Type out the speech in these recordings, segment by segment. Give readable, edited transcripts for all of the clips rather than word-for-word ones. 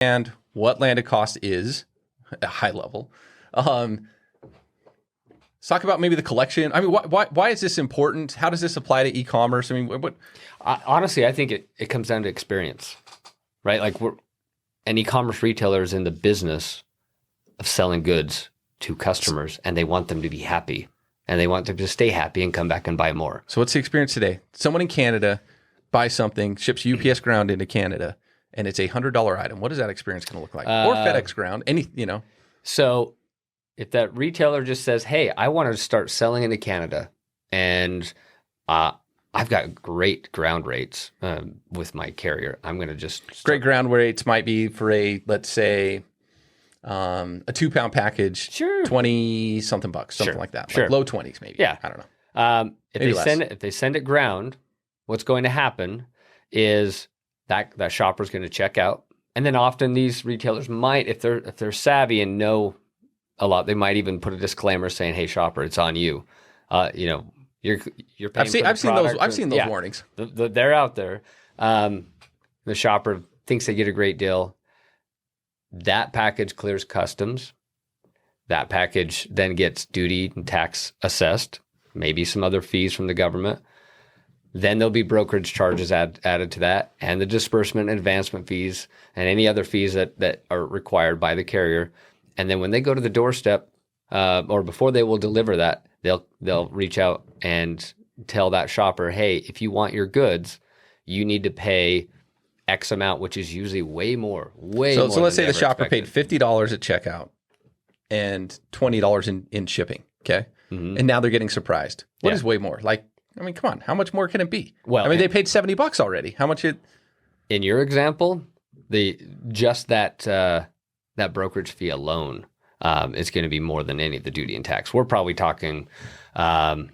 And what landed cost is at a high level. Let's talk about maybe the collection. I mean, why is this important? How does this apply to e-commerce? I mean, what? Honestly, I think it comes down to experience, right? Like an e-commerce retailer is in the business of selling goods to customers, and they want them to be happy, and they want them to stay happy and come back and buy more. So what's the experience today? Someone in Canada buys something, ships UPS ground into Canada, and it's $100 item. What is that experience going to look like? Or FedEx ground, So if that retailer just says, hey, I want to start selling into Canada, and I've got great ground rates with my carrier, I'm going to just Great ground rates might be for let's say, a 2-pound package, Sure. 20 something bucks, something Sure. like that. Sure. Like low 20s maybe. Yeah. I don't know. If they send it ground, what's going to happen is that shopper's going to check out. And then often these retailers might, if they're savvy and know a lot, they might even put a disclaimer saying, "Hey, shopper, it's on you." You're paying. I've seen those warnings. They're out there. The shopper thinks they get a great deal. That package clears customs. That package then gets duty and tax assessed, maybe some other fees from the government. Then there'll be brokerage charges added to that, and the disbursement and advancement fees and any other fees that are required by the carrier. And then when they go to the doorstep, or before they will deliver that, they'll reach out and tell that shopper, hey, if you want your goods, you need to pay X amount, which is usually way more. So let's say the shopper paid $50 at checkout and $20 in shipping. Okay. Mm-hmm. And now they're getting surprised. What is way more? Like, I mean, come on, how much more can it be? Well, I mean, they paid $70 already. How much in your example, that brokerage fee alone is going to be more than any of the duty and tax. We're probably talking, I'm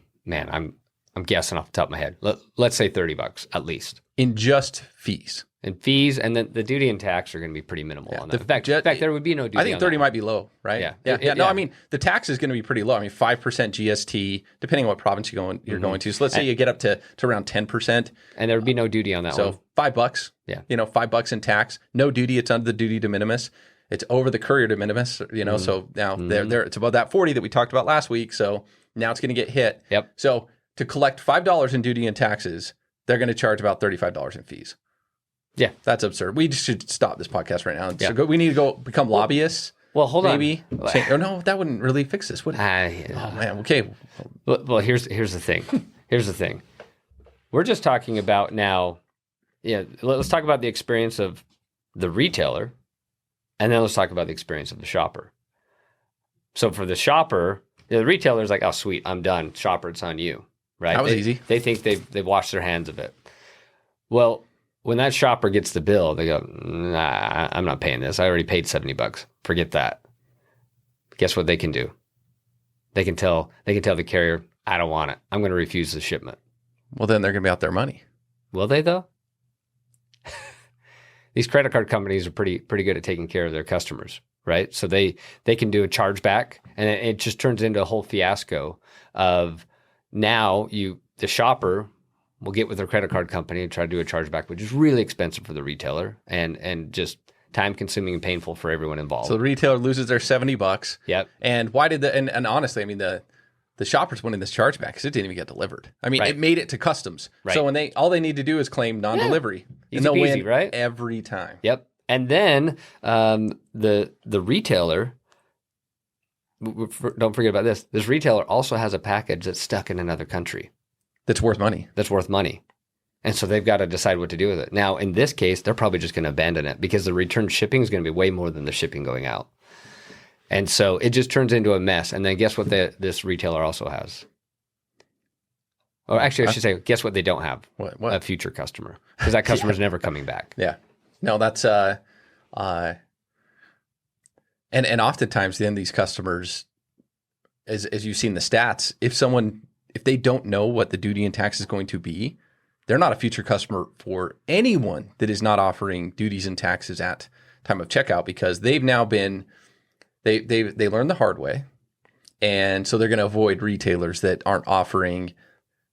guessing off the top of my head. Let's say $30 at least in just fees. And fees, and then the duty and tax are going to be pretty minimal on that. In fact, there would be no duty. I think 30 might be low, right? Yeah. I mean, the tax is going to be pretty low. I mean, 5% GST, depending on what province you're going to. So let's say you get up to around 10%, and there would be no duty on that one. So $5. Yeah, $5 in tax, no duty. It's under the duty de minimis. It's over the courier de minimis. So now there it's above that 40 that we talked about last week. So now it's going to get hit. Yep. So to collect $5 in duty and taxes, they're going to charge about $35 in fees. Yeah, that's absurd. We should stop this podcast right now. Yeah. So we need to go become lobbyists. Well, hold maybe. Oh no, that wouldn't really fix this, would it? Oh man. Okay. Well, here's the thing. Here's the thing. We're just talking about now. Yeah, let's talk about the experience of the retailer, and then let's talk about the experience of the shopper. So for the shopper, the retailer is like, "Oh, sweet, I'm done. Shopper, it's on you." Right? That was easy. They think they've washed their hands of it. Well, when that shopper gets the bill, they go, "Nah, I'm not paying this. I already paid $70. Forget that." Guess what they can do? They can tell the carrier, "I don't want it. I'm going to refuse the shipment." Well, then they're going to be out their money. Will they though? These credit card companies are pretty good at taking care of their customers, right? So they can do a chargeback, and it just turns into a whole fiasco of now the shopper will get with their credit card company and try to do a chargeback, which is really expensive for the retailer and just time consuming and painful for everyone involved. So the retailer loses their $70. Yep. And why did and honestly, I mean, the shopper's winning this chargeback because it didn't even get delivered. I mean, It made it to customs. Right. So when all they need to do is claim non-delivery. Yeah. And they'll peasy, win right? every time. Yep. And then the retailer, don't forget about this. This retailer also has a package that's stuck in another country. That's worth money. And so they've got to decide what to do with it. Now, in this case, they're probably just going to abandon it because the return shipping is going to be way more than the shipping going out. And so it just turns into a mess. And then guess what this retailer also has? Or actually, I should say, guess what they don't have? What? A future customer. Because that customer is never coming back. Yeah. No, that's and oftentimes then these customers, as you've seen the stats, if they don't know what the duty and tax is going to be, they're not a future customer for anyone that is not offering duties and taxes at time of checkout, because they've now been they learned the hard way, and so they're going to avoid retailers that aren't offering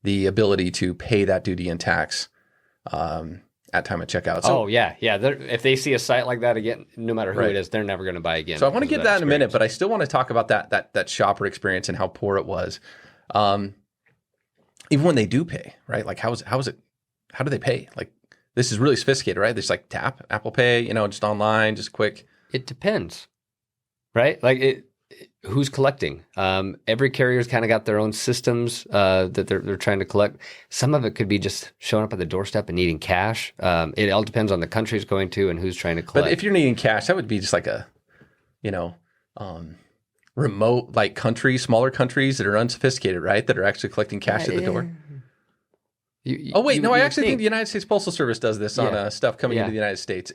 the ability to pay that duty and tax at time of checkout. So, yeah. If they see a site like that again, no matter who it is, they're never going to buy again. So I want to get that in a minute, but I still want to talk about that shopper experience and how poor it was. Even when they do pay, right? Like how do they pay? Like this is really sophisticated, right? There's like tap, Apple Pay, just online, just quick. It depends, right? Like who's collecting? Every carrier's kind of got their own systems that they're trying to collect. Some of it could be just showing up at the doorstep and needing cash. It all depends on the country it's going to and who's trying to collect. But if you're needing cash, that would be just like a, remote like countries, smaller countries that are unsophisticated, right? That are actually collecting cash at the door. I actually think the United States Postal Service does this on stuff coming into the United States.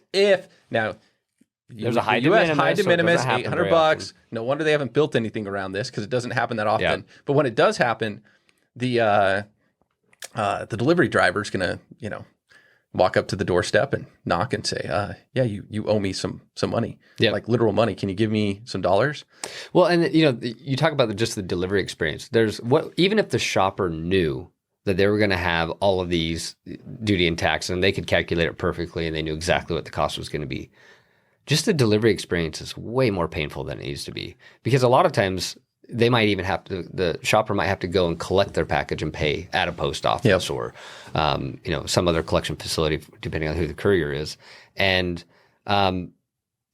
There's a high de minimis, $800. No wonder they haven't built anything around this because it doesn't happen that often. Yeah. But when it does happen, the delivery driver is gonna, walk up to the doorstep and knock and say, you owe me some money, like literal money. Can you give me some dollars? Well, and you talk about just the delivery experience. Even if the shopper knew that they were going to have all of these duty and tax and they could calculate it perfectly and they knew exactly what the cost was going to be. Just the delivery experience is way more painful than it used to be because a lot of times they might even the shopper might have to go and collect their package and pay at a post office or, some other collection facility, depending on who the courier is. And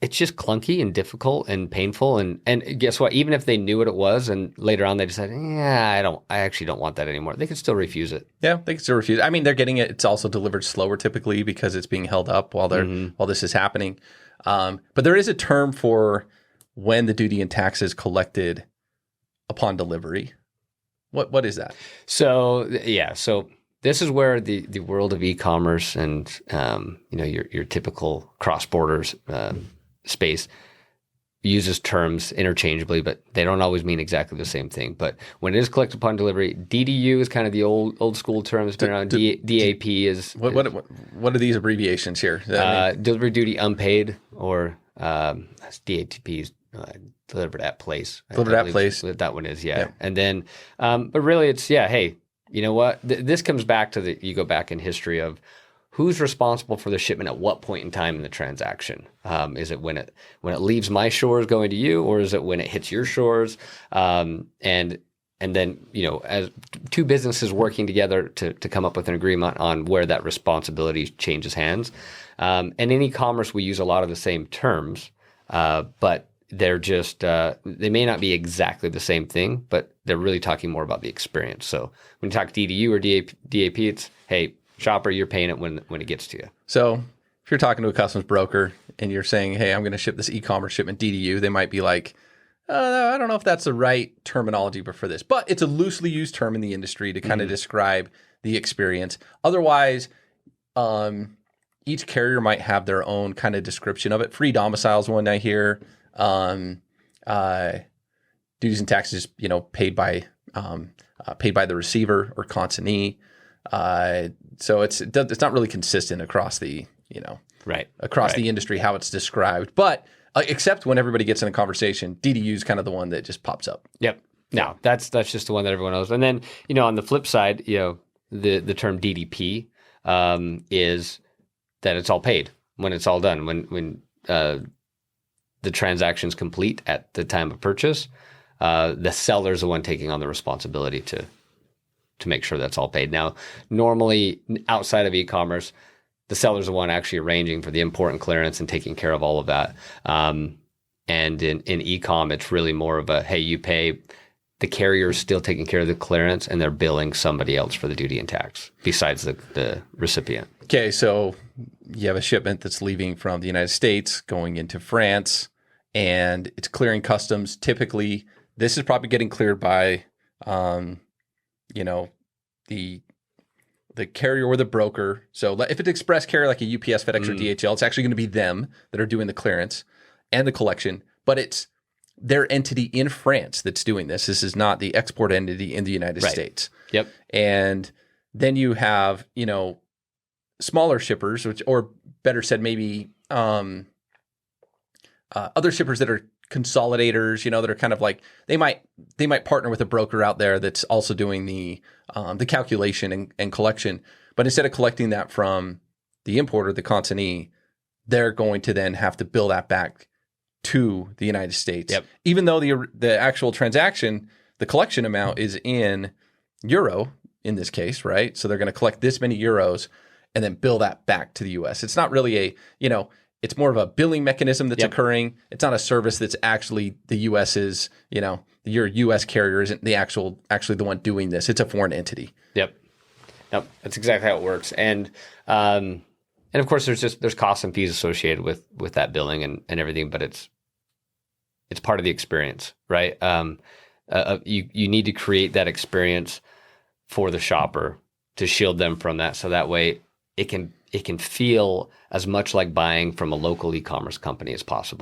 it's just clunky and difficult and painful. And guess what? Even if they knew what it was and later on they decided, I actually don't want that anymore, they could still refuse it. Yeah, they can still refuse. I mean, they're getting it. It's also delivered slower typically because it's being held up while this is happening. But there is a term for when the duty and tax is collected upon delivery. What is that? So this is where the world of e-commerce and your typical cross-border space uses terms interchangeably, but they don't always mean exactly the same thing. But when it is collected upon delivery, DDU is kind of the old school term that's been around. DAP is what are these abbreviations here? Delivered Duty Unpaid, or DATP, Delivered at Place. Delivered at Place. That one is, yeah. And then, but really it's, hey, you know what? This comes back to you go back in history of who's responsible for the shipment at what point in time in the transaction. Is it when it leaves my shores going to you, or is it when it hits your shores? And then, as two businesses working together to come up with an agreement on where that responsibility changes hands. And in e-commerce, we use a lot of the same terms, but they're just, they may not be exactly the same thing, but they're really talking more about the experience. So when you talk DDU or DAP, it's, hey, shopper, you're paying it when it gets to you. So if you're talking to a customs broker and you're saying, hey, I'm going to ship this e-commerce shipment DDU, they might be like, I don't know if that's the right terminology for this, but it's a loosely used term in the industry to kind of describe the experience. Otherwise, each carrier might have their own kind of description of it. Free domiciles one I hear, duties and taxes, paid by the receiver or consignee. So it's not really consistent across the the industry how it's described, but except when everybody gets in a conversation, DDU is kind of the one that just pops up. Yep. No, that's just the one that everyone knows. And then on the flip side, the term DDP is that it's all paid when it's all done. When the transaction's complete at the time of purchase, the seller's the one taking on the responsibility to make sure that's all paid. Now, normally outside of e-commerce, the seller's the one actually arranging for the import and clearance and taking care of all of that. And in e-com, it's really more of a, hey, you pay, the carrier's still taking care of the clearance and they're billing somebody else for the duty and tax besides the recipient. Okay, so you have a shipment that's leaving from the United States going into France and it's clearing customs. Typically, this is probably getting cleared by the carrier or the broker. So if it's express carrier like a UPS, FedEx, or DHL, it's actually going to be them that are doing the clearance and the collection, but it's their entity in France that's doing this. This is not the export entity in the United States. Yep. And then you have, smaller shippers, or better said, maybe other shippers that are consolidators, that are kind of like they might partner with a broker out there that's also doing the calculation and collection, but instead of collecting that from the importer, the consignee, they're going to then have to bill that back to the United States. Yep. Even though the actual transaction, the collection amount is in euro in this case, right? So they're going to collect this many euros and then bill that back to the US. It's not really it's more of a billing mechanism that's occurring. It's not a service that's actually the US's, your US carrier isn't actually the one doing this. It's a foreign entity. Yep. That's exactly how it works. And of course there's costs and fees associated with that billing and everything, but it's part of the experience, right? You need to create that experience for the shopper to shield them from that. So that way it can feel as much like buying from a local e-commerce company as possible.